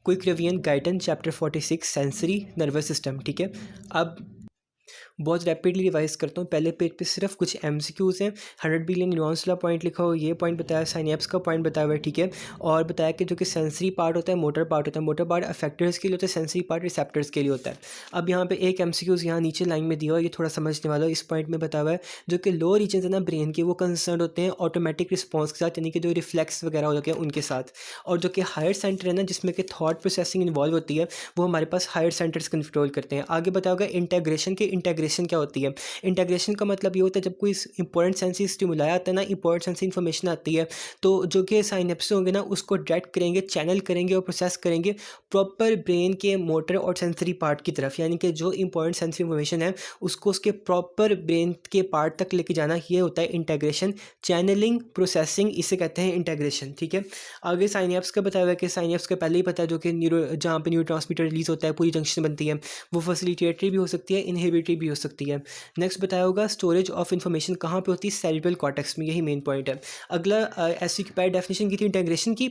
Quick revision guidance chapter 46 sensory nervous system. ठीक है, अब बहुत रैपिडली रिवाइज करता हूँ। पहले पेज पे सिर्फ कुछ एमसीक्यूज़ हैं। 100 बिलियन न्यूरॉन्स वाला पॉइंट लिखा हो, ये पॉइंट बताया, साइनेप्स का पॉइंट बताया हुआ है। ठीक है, और बताया कि जो कि सेंसरी पार्ट होता है, मोटर पार्ट होता है। मोटर पार्ट अफेक्टर्स के लिए होता है, सेंसरी पार्ट रिसेप्टर्स के लिए होता है। अब यहाँ पे एक एमसीक्यूज़ यहाँ नीचे लाइन में दिया हुआ है, ये थोड़ा समझने वाला है। इस पॉइंट में बताया हुआ है जो कि लो रीजन है ना ब्रेन के, वो कंसर्न होते हैं ऑटोमेटिक रिस्पॉन्स के साथ, यानी कि जो रिफ्लेक्स वगैरह होते हैं उनके साथ। और जो कि हायर सेंटर है ना, जिसमें कि थॉट प्रोसेसिंग इन्वॉल्व होती है, वो हमारे पास हायर सेंटर्स कंट्रोल करते हैं। आगे बताया होगा इंटेग्रेशन की। इंटेग्रेशन क्या होती है? इंटेग्रेशन का मतलब ये होता है जब कोई इंपॉर्टेंट सेंसी स्टिमुलाई आता है ना, इंपॉर्टेंट सेंसी इन्फॉर्मेशन आती है, तो जो कि साइनेप्स होंगे ना, उसको डायरेक्ट करेंगे, चैनल करेंगे और प्रोसेस करेंगे प्रॉपर ब्रेन के मोटर और सेंसरी पार्ट की तरफ। यानी कि जो इंपॉर्टेंट सेंसरी इन्फॉर्मेशन है उसको उसके प्रॉपर ब्रेन के पार्ट तक लेके जाना, ये होता है इंटेग्रेशन। चैनलिंग, प्रोसेसिंग, इसे कहते हैं इंटेग्रेशन। ठीक है, आगे साइनेप्स का बताया हुआ है कि साइनेप्स का पहले ही पता है, जो कि जहाँ पे न्यूरोट्रांसमीटर रिलीज होता है, पूरी जंक्शन बनती है, वो फैसिलिटेटरी भी हो सकती है, इनहिबिटरी भी हो सकती है। नेक्स्ट बताया होगा स्टोरेज ऑफ इन्फॉर्मेशन कहाँ पे होती है? सेरिब्रल कॉर्टेक्स में, यही मेन पॉइंट है। अगला एस की पहले डेफिनेशन की थी इंटेग्रेशन की,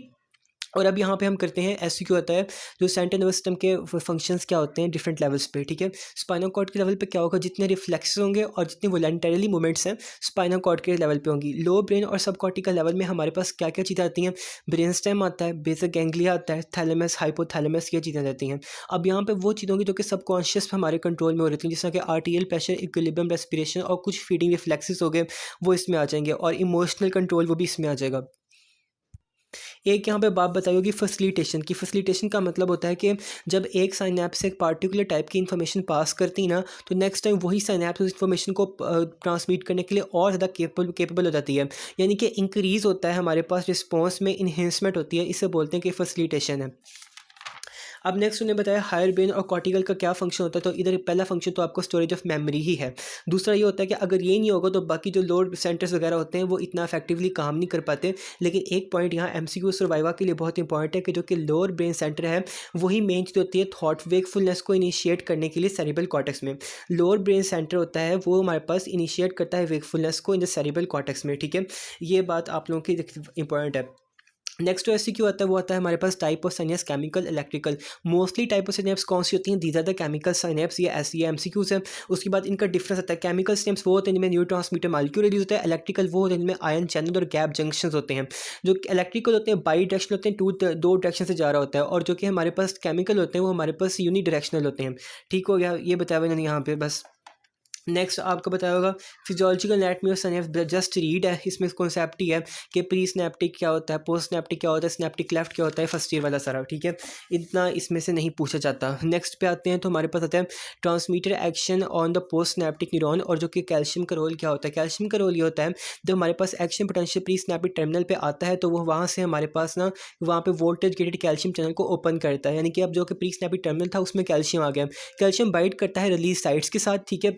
और अब यहाँ पे हम करते हैं एस होता है जो सेंट्रल नर्वस सिस्टम के फंक्शंस क्या होते हैं डिफरेंट लेवल्स पे। ठीक है, स्पाइनल कॉर्ड के लेवल पे क्या होगा? जितने रिफ्लेक्सेस होंगे और जितनी वॉलंटरीली मूवमेंट्स हैं स्पाइनल कॉर्ड के लेवल पे होंगी। लो ब्रेन और सब कॉर्टिकल लेवल में हमारे पास क्या क्या चीज़ें आती हैं? ब्रेन स्टेम आता है, बेसिक गैंग्लिया आता है, थैलेमस, हाइपोथैलेमस, ये चीज़ें रहती हैं। अब यहाँ पे वो चीज़ें होंगी जो कि सबकॉन्शियस हमारे कंट्रोल में हो रही थी, जैसा कि आर्टीरियल प्रेशर, इक्विलिब्रियम, रेस्पिरेशन और कुछ फीडिंग रिफ्लेक्सेस हो गए, वो इसमें आ जाएंगे, और इमोशनल कंट्रोल वो भी इसमें आ जाएगा। एक यहाँ पे बात बताई होगी फैसिलिटेशन की। फैसिलिटेशन का मतलब होता है कि जब एक साइनेप्स एक पार्टिकुलर टाइप की इन्फॉर्मेशन पास करती ना, तो नेक्स्ट टाइम वही साइनेप्स उस इन्फॉर्मेशन को ट्रांसमिट करने के लिए और ज़्यादा केपेबल हो जाती है, यानी कि इंक्रीज़ होता है हमारे पास रिस्पॉन्स में, इन्हेंसमेंट होती है, इसे बोलते हैं कि फैसिलिटेशन है। अब नेक्स्ट उन्हें बताया हायर ब्रेन और कॉर्टिकल का क्या फंक्शन होता है। तो इधर पहला फंक्शन तो आपको स्टोरेज ऑफ मेमोरी ही है। दूसरा ये होता है कि अगर ये नहीं होगा तो बाकी जो लोड सेंटर्स वगैरह होते हैं वो इतना इफेक्टिवली काम नहीं कर पाते। लेकिन एक पॉइंट यहाँ एमसीक्यू सर्वाइवा के लिए बहुत इंपॉर्टेंट है कि जो कि लोअर ब्रेन सेंटर है वही मेन चीज़ होती है थॉट वेकफुलनेस को इनिशिएट करने के लिए सेरिब्रल कॉर्टेक्स में। लोअर ब्रेन सेंटर होता है वो हमारे पास इनिशिएट करता है वेकफुलनेस को इन द सेरिब्रल कॉर्टेक्स में। ठीक है, ये बात आप लोगों की इंपॉर्टेंट है। नेक्स्ट ऐसी क्यों आता है? वो आता है हमारे पास type of synapse, chemical, electrical. Mostly type of synapse कौन सी होती हैं? These are the chemical synapse, ये ऐसी एमसीक्यूज है। उसके बाद इनका डिफरेंस आता है। केमिकल साइनेप्स वो होते हैं जिनमें न्यूरोट्रांसमीटर मॉलिक्यूल रिलीज होता है। इलेक्ट्रिकल वो होते हैं जिनमें आयन चैनल और गैप जंक्शन होते हैं। जो इलेक्ट्रिकल होते हैं बाई डायरेक्शनल होते हैं, दो डायरेक्शन से जा रहा होता है, और जो कि हमारे पास केमिकल होते हैं वो हमारे पास यूनी डायरेक्शनल होते हैं। ठीक हो गया, ये बताया मैंने यहाँ पे बस। नेक्स्ट आपको बताया होगा physiological anatomy of synapse, just read है, इसमें कॉन्सेप्ट ही है कि प्री स्नैप्टिक क्या होता है, पोस्ट स्नैप्टिक क्या होता है, स्नैप्टिक लेफ्ट क्या होता है, फर्स्ट ईयर वाला सारा। ठीक है, इतना इसमें से नहीं पूछा जाता। नेक्स्ट पे आते हैं तो हमारे पास आता है transmitter action on the post synaptic neuron, और जो कि कैल्शियम का रोल क्या होता है? कैल्शियम का रोल ये होता है जब हमारे पास एक्शन पोटेंशियल प्री स्नैप्टिक टर्मिनल पे आता है तो वो वहाँ से हमारे पास ना वहाँ पे वोल्टेज गेटेड कैल्शियम चैनल को ओपन करता है। यानी कि अब जो कि प्री स्नैप्टिक टर्मिनल था उसमें कैल्शियम आ गया, कैल्शियम बाइट करता है रिलीज साइट्स के साथ। ठीक है,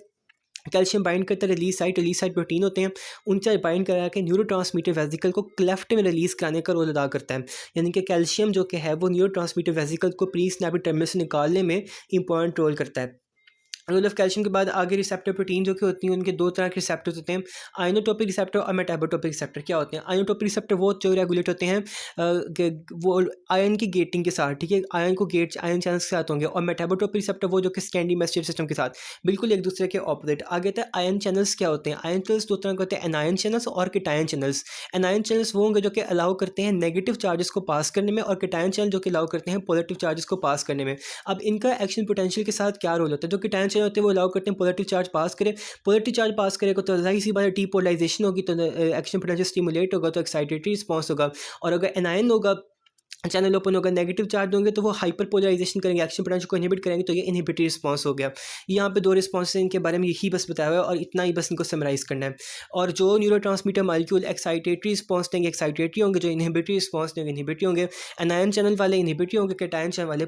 कैल्शियम बाइंड करता है रिलीज साइट प्रोटीन होते हैं, उनसे बाइंड करा के न्यूरोट्रांसमीटर वेसिकल को क्लेफ्ट में रिलीज कराने का रोल अदा करता है। यानी कि कैल्शियम जो कि है वो न्यूरोट्रांसमीटर वेसिकल को प्री स्नैप्टिक टर्मिनल से निकालने में इंपॉर्टेंट रोल करता है। रोल ऑफ कैल्शियम के बाद आगे रिसेप्टर प्रोटीन जो कि होती हैं, उनके दो तरह के रिसेप्टर्स होते हैं, आइनोटोपिक रिसेप्टर और मेटाबोटोपिक रिसेप्टर। क्या होते हैं? आइनोटोपिक रिसेप्टर वो जो रेगुलेट होते हैं वो आयन की गेटिंग के साथ। ठीक है, आयन को गेट आयन चैनल्स के साथ होंगे, और मेटाबोटोपिक रिसेप्टर वो जो कि स्कैंडी मेस्टियर सिस्टम के साथ बिल्कुल एक दूसरे के ऑपोजिट। आगे था आयन चैनल्स। क्या होते हैं? आयन चैनल्स दो तरह के होते हैं, एनायन चैनल्स और केटायन चैनल्स। एनायन चैनल्स वो होंगे जो कि अलाउ करते हैं नेगेटिव चार्जेस को पास करने में, और केटायन चैनल जो कि अलाउ करते हैं पॉजिटिव चार्जेस को पास करने में। अब इनका एक्शन पोटेंशियल के साथ क्या रोल होता है? जो केटायन चैनल होते हैं वो अलाउ करते हैं पॉजिटिव चार्ज पास करे, पॉजिटिव चार्ज पास करेगा तो जाहिर सी बात है डीपोलराइजेशन होगी, तो एक्शन पोटेंशियल स्टिमुलेट होगा, तो एक्साइटेटरी रिस्पॉन्स होगा। और अगर एनायन होगा, चैनल ओपन होगा, नेगेटिव चार्ज होंगे तो वो हाइपर पोलराइजेशन करेंगे, एक्शन पोटेंशियल को इनहिबिट करेंगे, तो ये इनहिबिटरी रिस्पॉन्स हो गया। यहाँ पे दो रिस्पॉन्स हैं, इनके बारे में यही बस बताया हुआ है, और इतना ही बस इनको समराइज करना है। और जो न्यूरोट्रांसमीटर मॉलिक्यूल एक्साइटेटरी रिस्पॉन्स देंगे एक्साइटेटरी होंगे, जो इनहिबिटरी रिस्पॉन्स देंगे इनहिबिटरी होंगे। एनायन चैनल वाले इनहिबिटरी होंगे, कैटायन चैनल वाले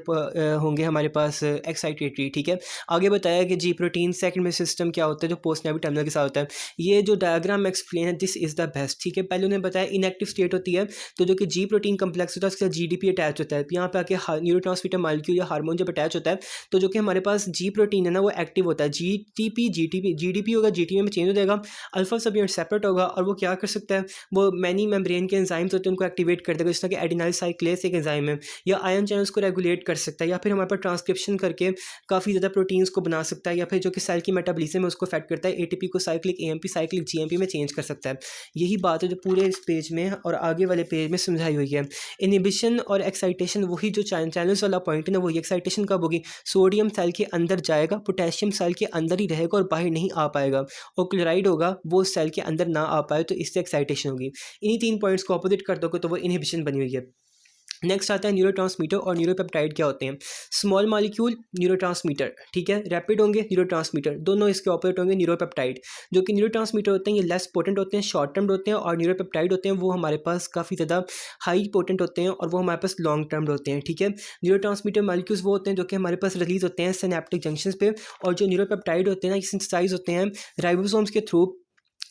होंगे हमारे पास एक्साइटेटरी। ठीक है, आगे बताया कि जी प्रोटीन सेकंड सिस्टम क्या होता है जो पोस्ट नेविक टर्मिनल के साथ होता है। ये जो डायग्राम एक्सप्लेन है दिस इज द बेस्ट। ठीक है, पहले उन्हें बताया इनएक्टिव स्टेट होती है, तो जो कि जी प्रोटीन कम्प्लेक्स होता है उसके GDP अटैच होता है। यहाँ पे आके न्यूरोट्रांसमीटर मालिक्यूल या हार्मोन जब अटैच होता है तो जो कि हमारे पास जी प्रोटीन है ना वो एक्टिव होता है। GDP होगा, GTP में चेंज हो जाएगा, अल्फा सब यूनिट सेपरेट होगा और वो क्या कर सकता है, वो मैनी मेम्ब्रेन के एंजाइम्स होते हैं उनको एक्टिवेट कर देगा, जिस तरह कि एडिनाइल साइक्लेस एक एंजाइम है, या आयन चैनल्स को रेगुलेट कर सकता है, या फिर हमारे पास ट्रांसक्रिप्शन करके काफ़ी ज़्यादा प्रोटीन्स को बना सकता है, या फिर जो कि सेल की मेटाबॉलिज्म है उसको अफेक्ट करता है, ATP को साइक्लिक AMP साइक्लिक GMP में चेंज कर सकता है। यही बात है जो पूरे इस पेज में और आगे वाले पेज में समझाई हुई है। इनहिबिशन और एक्साइटेशन, वही जो चैनल्स वाला पॉइंट है ना, वही एक्साइटेशन कब होगी, सोडियम सेल के अंदर जाएगा, पोटेशियम सेल के अंदर ही रहेगा और बाहर नहीं आ पाएगा, और क्लोराइड होगा वो सेल के अंदर ना आ पाए तो इससे एक्साइटेशन होगी। इन्हीं 3 पॉइंट्स को अपोजिट कर दोगे तो वो इनहिबिशन बनी हुई है। नेक्स्ट आता है न्यूरोट्रांसमीटर और न्यूरोपेप्टाइड क्या होते हैं। स्मॉल मॉलिक्यूल न्यूरोट्रांसमीटर, ठीक है, रैपिड होंगे न्यूरोट्रांसमीटर, दोनों इसके ऑपोजिट होंगे न्यूरोपेप्टाइड। जो कि न्यूरोट्रांसमीटर होते हैं ये लेस पोटेंट होते हैं, शॉर्ट टर्म होते हैं, और न्यूरोपेप्टाइड होते हैं वो हमारे पास काफ़ी ज़्यादा हाई पोटेंट होते हैं और वो हमारे पास लॉन्ग टर्म होते हैं, ठीक है। न्यूरोट्रांसमीटर मॉलिक्यूल्स वो होते हैं जो कि हमारे पास रिलीज होते हैं सिनेप्टिक जंक्शंस पे, और जो न्यूरोपेप्टाइड होते हैं ना ये सिंथेसाइज होते हैं राइबोसोम्स के थ्रू,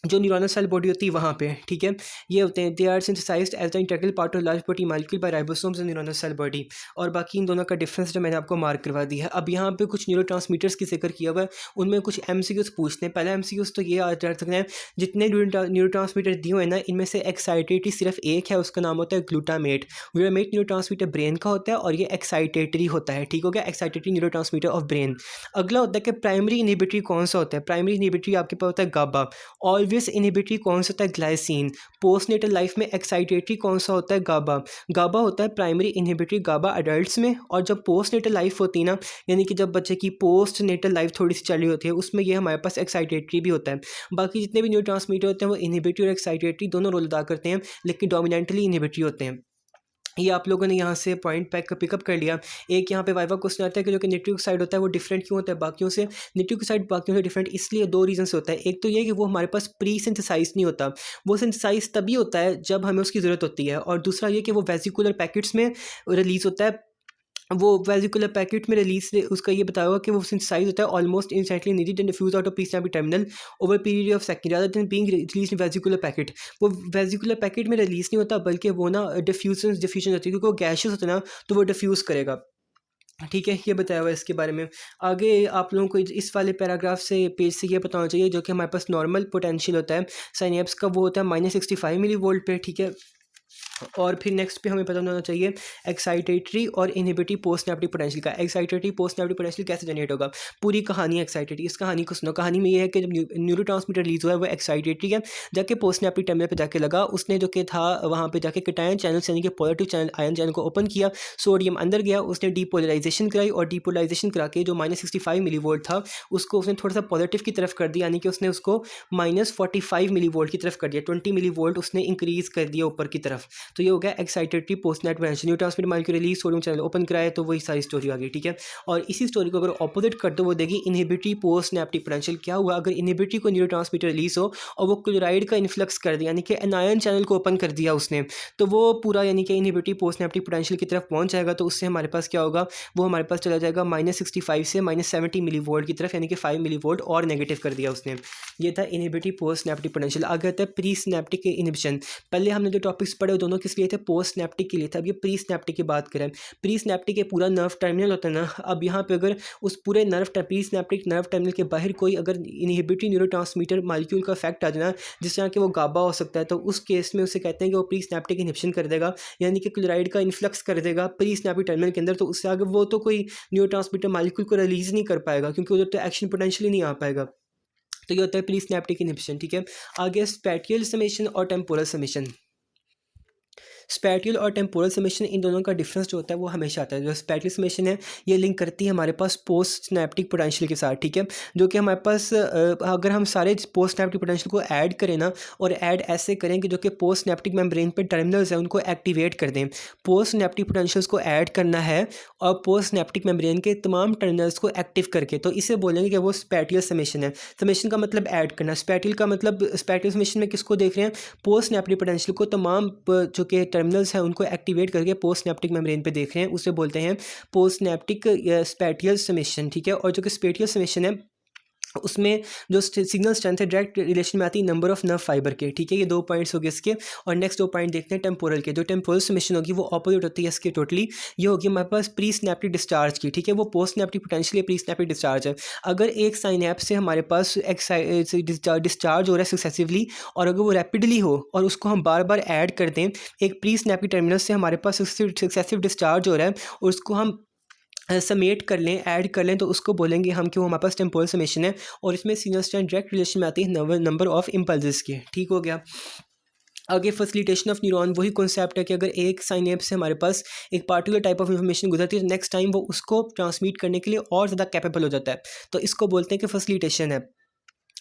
जो न्यूरॉनल सेल बॉडी होती है वहाँ पे, ठीक है। ये होते हैं, they are synthesised as the integral part of large protein molecule by ribosomes and neuronal cell body. और बाकी इन दोनों का डिफरेंस जो मैंने आपको मार्क करवा दिया है। अब यहाँ पे कुछ न्यूरोट्रांसमीटर्स की जिक्र किया हुआ है, उनमें कुछ MCQs पूछते हैं। पहला MCQs तो ये आ जा सकते हैं, जितने न्यूरोट्रांसमीटर दिए हुए हैं ना इनमें से एक्साइटेटरी सिर्फ एक है, उसका नाम होता है ग्लूटामेट। ग्लूटामेट न्यूरोट्रांसमीटर ब्रेन का होता है और ये एक्साइटेटरी होता है, ठीक हो गया, एक्साइटेटरी न्यूरोट्रांसमीटर ऑफ ब्रेन। अगला होता है कि प्राइमरी इनहिबिटरी कौन सा होता है। प्राइमरी इनहिबिटरी आपके पास होता है गाबा। ऑलवेज इनहिबिटरी कौन सा होता है, ग्लाइसिन। पोस्टनेटल लाइफ में एक्साइटेटरी कौन सा होता है, गाबा। गाबा होता है प्राइमरी इनहिबिटरी, गाबा अडल्ट्स में। और जब पोस्टनेटल लाइफ होती है ना, यानी कि जब बच्चे की पोस्टनेटल लाइफ थोड़ी सी चली होती है, उसमें ये हमारे पास एक्साइटेटरी भी होता है। बाकी जितने भी न्यूरोट्रांसमीटर होते हैं वो इनहिबिटरी और एक्साइटेटरी दोनों रोल अदा करते हैं, लेकिन डोमिनेंटली इनहिबिटरी होते हैं। ये आप लोगों ने यहाँ से पॉइंट पिकअप कर लिया। एक यहाँ पे वाइवा क्वेश्चन आता है कि जो कि निट्रिक ऑक्साइड होता है वो डिफरेंट क्यों होता है बाकियों से। निट्रिक ऑक्साइड बाकियों से डिफरेंट इसलिए 2 रीज़न से होता है। एक तो ये कि वो हमारे पास प्री सिंथेसाइज नहीं होता, वो सिंथेसाइज तभी होता है जब हमें उसकी ज़रूरत होती है। और दूसरा ये कि वो वेसिकुलर पैकेट्स में रिलीज़ होता है, वो वेसिकुलर पैकेट में रिलीज उसका ये बताया हुआ कि वो सिंथेसाइज होता है almost instantly needed and diffuse out of pre-synaptic terminal over period of second rather than being release in vesicular packet. वो वेसिकुलर पैकेट में रिलीज नहीं होता बल्कि वो ना डिफ्यूजन होती है, क्योंकि वो गैसेस होता है ना तो वो डिफ्यूज़ करेगा, ठीक है। ये बताया हुआ है इसके बारे में। आगे आप लोगों को इस वाले पैराग्राफ से पेज से ये पता होना चाहिए जो कि हमारे पास नॉर्मल पोटेंशियल होता है साइनेप्स का, वो होता है -65 मिली वोल्ट पे, ठीक है। और फिर नेक्स्ट पे हमें पता होना चाहिए एक्साइटेटरी और इनहिबिटरी पोस्ट सिनेप्टिक पोटेंशियल का। एक्साइटेटरी पोस्ट सिनेप्टिक पोटेंशियल कैसे जनरेट होगा, पूरी कहानी एक्साइटेटरी। इस कहानी को सुनो। कहानी में ये है कि जब न्यूरोट्रांसमीटर रिलीज हुआ है वो एक्साइटेटरी है, जाके पोस्ट सिनेप्टिक टर्मिनल पे जाके लगा, उसने जो कि था वहाँ पे जाके कैटायन चैनल यानी कि पॉजिटिव चैनल आयन चैनल को ओपन किया, सोडियम अंदर गया, उसने डीपोलराइजेशन कराई, और डीपोलराइजेशन करा के जो -65 मिली वोल्ट था उसको उसने थोड़ा सा पॉजिटिव की तरफ कर दिया, यानी कि उसने उसको -45 मिली वोल्ट की तरफ कर दिया, 20 मिली वोल्ट उसने इंक्रीज कर दिया ऊपर की तरफ। तो ये हो गया excitatory post net potential. Neurotransmitter molecule release, sodium channel open कराया, तो वही सारी स्टोरी आ गई, ठीक है। और इसी स्टोरी को अगर ऑपोजिट कर दो वो देगी इनहिबिटरी पोस्ट सिनेप्टिक पोटेंशियल। क्या हुआ, अगर इनहिबिटरी को न्यूरोट्रांसमीटर रिलीज हो और वो क्लोराइड का इन्फ्लक्स कर दिया, यानी कि एनायन चैनल को ओपन कर दिया उसने, तो वो पूरा यानी कि इनहिबिटरी पोस्ट सिनेप्टिक पोटेंशियल की तरफ पहुंच जाएगा। तो उससे हमारे पास क्या होगा, वो हमारे पास चला जाएगा -65 से -70 मिली वोल्ट की तरफ, यानी कि 5 मिली वोल्ट और नेगेटिव कर दिया उसने। ये था इनहिबिटरी पोस्ट सिनेप्टिक पोटेंशियल। आगे आता है प्री सिनेप्टिक इनहिबिशन। पहले हमने जो टॉपिक्स पढ़े वो दोनों किस लिए थे, पोस्ट सिनेप्टिक के लिए था। अब ये प्री सिनेप्टिक की बात करें, प्री सिनेप्टिक ये पूरा नर्व टर्मिनल होता है ना। अब यहाँ पे अगर उस पूरे प्री सिनेप्टिक नर्व टर्मिनल के बाहर कोई अगर इनहिबिटरी न्यूरोट्रांसमीटर मॉलिक्यूल का इफेक्ट आ जाना, जिस तरह कि वो गाबा हो सकता है, तो उस केस में उसे कहते हैं कि वो प्री सिनेप्टिक इनहिबिशन कर देगा, यानी कि क्लोराइड का इन्फ्लक्स कर देगा प्री सिनेप्टिक टर्मिनल के अंदर। तो उससे आगे वो तो कोई न्यूरोट्रांसमीटर मॉलिक्यूल को रिलीज नहीं कर पाएगा, क्योंकि उधर तो एक्शन पोटेंशियल ही नहीं आ पाएगा। तो ये होता है प्री सिनेप्टिक इनहिबिशन, ठीक है। आगे स्पैटियल समेशन और टेम्पोरल समेशन। स्पैटियल और टेम्पोरल समेशन, इन दोनों का डिफरेंस जो होता है वो हमेशा आता है। जो स्पैटियल समेशन है ये लिंक करती है हमारे पास पोस्ट सिनेप्टिक पोटेंशियल के साथ, ठीक है। जो कि हमारे पास अगर हम सारे पोस्ट सिनेप्टिक पोटेंशियल को ऐड करें ना, और ऐड ऐसे करें कि जो कि पोस्ट सिनेप्टिक मेम्ब्रेन पे टर्मिनल्स हैं उनको एक्टिवेट कर दें। पोस्ट सिनेप्टिक पोटेंशियल्स को ऐड करना है और पोस्ट सिनेप्टिक मेम्ब्रेन के तमाम टर्मिनल्स को एक्टिव करके, तो इसे बोलेंगे कि वो स्पैटियल समेशन है। समेशन का मतलब ऐड करना, स्पैटियल का मतलब, स्पैटियल समेशन में किसको देख रहे हैं, पोस्ट सिनेप्टिक पोटेंशियल को तमाम जो कि टर्मिनल्स हैं उनको एक्टिवेट करके पोस्ट सिनेप्टिक मेम्ब्रेन पे देख रहे हैं, उसे बोलते हैं पोस्ट सिनेप्टिक स्पैटियल समेशन, ठीक है। और जो कि स्पैटियल समेशन है उसमें जो सिग्नल स्ट्रेंथ है डायरेक्ट रिलेशन में आती है नंबर ऑफ नर्व फाइबर के, ठीक है। ये 2 पॉइंट्स हो गए इसके। और नेक्स्ट 2 पॉइंट देखते हैं टेम्पोरल के। जो टेम्पोरल सबमिशन होगी वो ऑपोजिट होती है इसके टोटली। ये होगी हमारे पास प्री स्नैप्टिक डिस्चार्ज की, ठीक है। वो पोस्ट स्नैप्टिक पोटेंशियल प्री स्नैप्टिक डिस्चार्ज है। अगर एक साइनैप्स से हमारे पास डिस्चार्ज हो रहा है सक्सेसिवली, और अगर वो रैपिडली हो और उसको हम बार बार ऐड कर दें, एक प्री स्नैप्टिक टर्मिनल से हमारे पास सक्सेसिव डिस्चार्ज हो रहा है और उसको हम समेट कर लें, ऐड कर लें, तो उसको बोलेंगे हम कि वो हमारे पास टेम्पोरल समेशन है। और इसमें सिग्नल स्ट्रेंथ डायरेक्ट रिलेशन में आती है नंबर ऑफ इम्पल्सेस के, ठीक हो गया। आगे फैसिलिटेशन ऑफ न्यूरॉन, वही कॉन्सेप्ट है कि अगर एक साइनेप्स से हमारे पास एक पार्टिकुलर टाइप ऑफ इंफॉर्मेशन गुजरती है तो नेक्स्ट टाइम वो उसको ट्रांसमिट करने के लिए और ज़्यादा कैपेबल हो जाता है, तो इसको बोलते हैं कि फैसिलिटेशन है,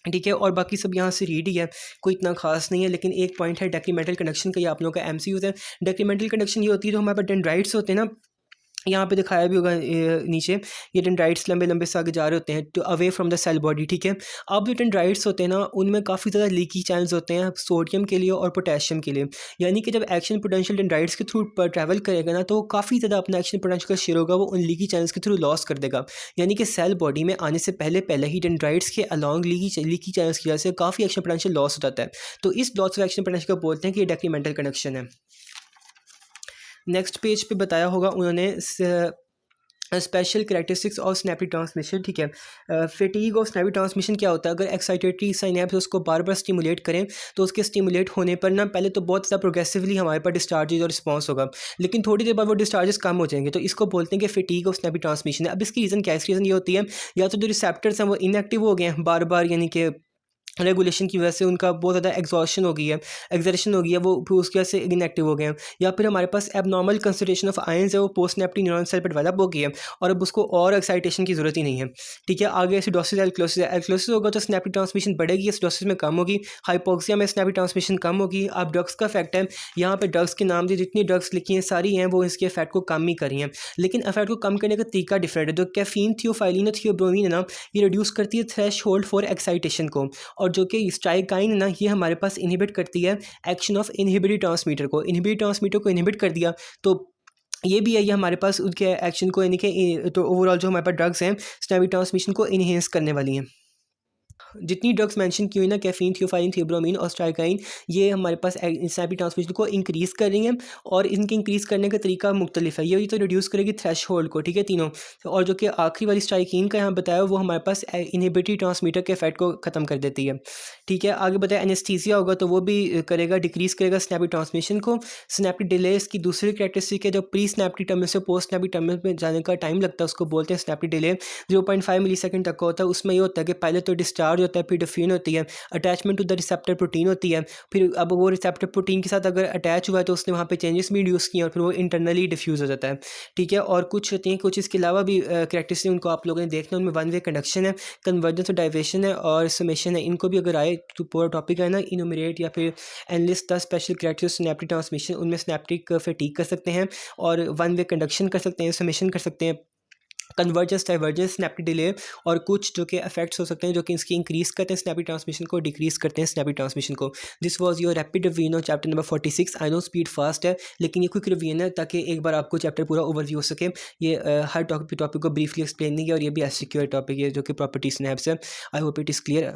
ठीक है। और बाकी सब यहाँ से रीड ही है, कोई इतना खास नहीं है। लेकिन एक पॉइंट है डेक्रीमेंटल कंडक्शन का, ये आप लोगों का एमसीक्यू है। डेक्रीमेंटल कंडक्शन ये होती है जो हमारे पास डेंड्राइट्स होते हैं ना, यहाँ पे दिखाया भी होगा नीचे, ये डेंड्राइट्स लंबे लंबे से आगे जा रहे होते हैं to away from the cell body, ठीक है। अब जो डेंड्राइट्स होते हैं ना, उनमें काफ़ी ज़्यादा लीकी चैनल्स होते हैं सोडियम के लिए और पोटेशियम के लिए। यानी कि जब एक्शन पोटेंशियल डेंड्राइट्स के थ्रू पर ट्रैवल करेगा ना, तो काफ़ी ज़्यादा अपना एक्शन पोटेंशियल का शेयर होगा वो उन लीकी चैनल्स के थ्रू लॉस कर देगा। यानी कि सेल बॉडी में आने से पहले पहले ही डेंड्राइट्स के अलॉन्ग लीकी चैनल्स की वजह से काफ़ी एक्शन पोटेंशियल लॉस हो जाता है। तो इस लॉस ऑफ एक्शन पोटेंशियल को बोलते हैं कि ये डेक्रीमेंटल कंडक्शन है। नेक्स्ट पेज पे बताया होगा उन्होंने स्पेशल कैरेक्टरिस्टिक्स ऑफ स्नैपिक ट्रांसमिशन, ठीक है। फेटीग ऑफ स्नैपिक ट्रांसमिशन क्या होता है, अगर एक्साइटेटरी साइनेप्स उसको बार बार स्टिमुलेट करें तो उसके स्टिमुलेट होने पर ना पहले तो बहुत ज़्यादा प्रोग्रेसिवली हमारे पास डिस्चार्जेज और रिस्पॉन्स होगा, लेकिन थोड़ी देर बाद वो डिस्चार्जेस कम हो जाएंगे, तो इसको बोलते हैं कि फेटीग ऑफ स्नैपिक ट्रांसमिशन है। अब इसकी रीज़न क्या है, इसकी रीज़न ये होती है या तो जो रिसेप्टर्स हैं वो इनएक्टिव हो गए हैं बार बार, यानी कि रेगुलेशन की वजह से उनका बहुत ज़्यादा एग्जॉशन हो गई है, एक्सर्शन हो गई है, वो फिर उसकी वजह से इनएक्टिव हो गए हैं। या फिर हमारे पास एबनॉर्मल कंसंट्रेशन ऑफ आयंस है, वो पोस्ट स्नैप्टिक न्यूरॉन सेल पर डेवलप हो गई है और अब उसको और एक्साइटेशन की ज़रूरत ही नहीं है, ठीक है। आगे एसिडोसिस एल्क्लोसिस, एल्क्लोसिस होगा तो स्नैप्टिक ट्रांसमिशन बढ़ेगी, एसिडोसिस में कम होगी, हाइपोक्सिया में स्नैप्टिक ट्रांसमिशन कम होगी। अब ड्रग्स का इफेक्ट है, यहाँ पर ड्रग्स के नाम से जितनी ड्रग्स लिखी हैं सारी हैं वो इसके इफेक्ट को कम ही करी हैं, लेकिन इफेक्ट को कम करने का तरीका डिफरेंट है। जो कैफीन थियोफाइलिन थियोब्रोमीन है ना, ये रिड्यूस करती है थ्रेश होल्ड फॉर एक्साइटेशन को, और जो कि स्ट्राइकाइन ना, ये हमारे पास इनहिबिट करती है एक्शन ऑफ इनहिबिटरी ट्रांसमीटर को। इनहिबिटरी ट्रांसमीटर को इनहिबिट कर दिया तो ये भी है, ये हमारे पास उनके एक्शन को, यानी कि तो ओवरऑल जो हमारे पास ड्रग्स हैं स्नैपिक ट्रांसमिशन को इनहेंस करने वाली हैं। जितनी ड्रग्स मेंशन की हुई ना, कैफीन थियोफाइलिन थियोब्रोमीन और स्ट्राइकाइन, ये हमारे पास स्नैपिक ट्रांसमिशन को इंक्रीज़ कर रही हैं और इनके इंक्रीज़ करने का तरीका मुख्तलिफ है। ये तो रिड्यूस करेगी थ्रेश होल्ड को, ठीक है, तीनों। और जो कि आखिरी वाली स्ट्राइकिन का यहाँ बताया वो हमारे पास इनहिबिटरी ट्रांसमीटर के इफेक्ट को ख़त्म कर देती है, ठीक है। आगे बताया एनेस्थीसिया होगा तो वो भी करेगा, डिक्रीज़ करेगा स्नैपिक ट्रांसमिशन को। स्नैपिक डिले इसकी दूसरी कैरेक्टरिस्टिक है, जो प्री स्नैप्टिक टर्मिनल से पोस्ट स्नैपिक टर्मिनल में जाने का टाइम लगता है उसको बोलते हैं स्नैपिक डिले। 0.5 मिली सेकंड तक का होता है। उसमें ये होता है कि पहले तो डिस्चार्ज होता है, फिर डिफ्यूजन होती है, attachment to the receptor protein होती है, फिर अब वो रिसेप्टर प्रोटीन के साथ अगर अटैच हुआ है तो उसने वहाँ पे चेंजेस भी इंड्यूस किए और फिर वो इंटरनली डिफ्यूज़ हो जाता है, ठीक है। और कुछ होती हैं, कुछ इसके अलावा भी कैरेक्टरिस्टिक उनको आप लोगों ने देखना, उनमें वन वे कंडक्शन है, कन्वर्जेंस और डाइवेशन है और समेशन है। इनको भी अगर आए तो पूरा टॉपिक है ना, इनोमरेट या फिर enlist the special characteristic synaptic transmission, उनमें स्नैप्टिक फैटीग कर सकते हैं और वन वे कंडक्शन कर सकते हैं, समेशन कर सकते हैं, कन्वर्जेंस डाइवर्जेंस स्नैप्टिक डिले, और कुछ जो कि इफेक्ट्स हो सकते हैं जो कि इसकी इंक्रीज़ करते हैं स्नैपिक ट्रांसमिशन को, डिक्रीज़ करते हैं स्नैपिक ट्रांसमिशन को। This was your rapid revision of chapter number 46। I know speed fast है लेकिन ये क्विक रिवीजन है ताकि एक बार आपको चैप्टर पूरा ओवरव्यू हो सके। ये हर टॉपिक को ब्रीफली एक्सप्लेन नहीं किया और ये भी एसक्यूआर टॉपिक है जो कि प्रॉपर्टी स्नैप्स है। I hope it is clear.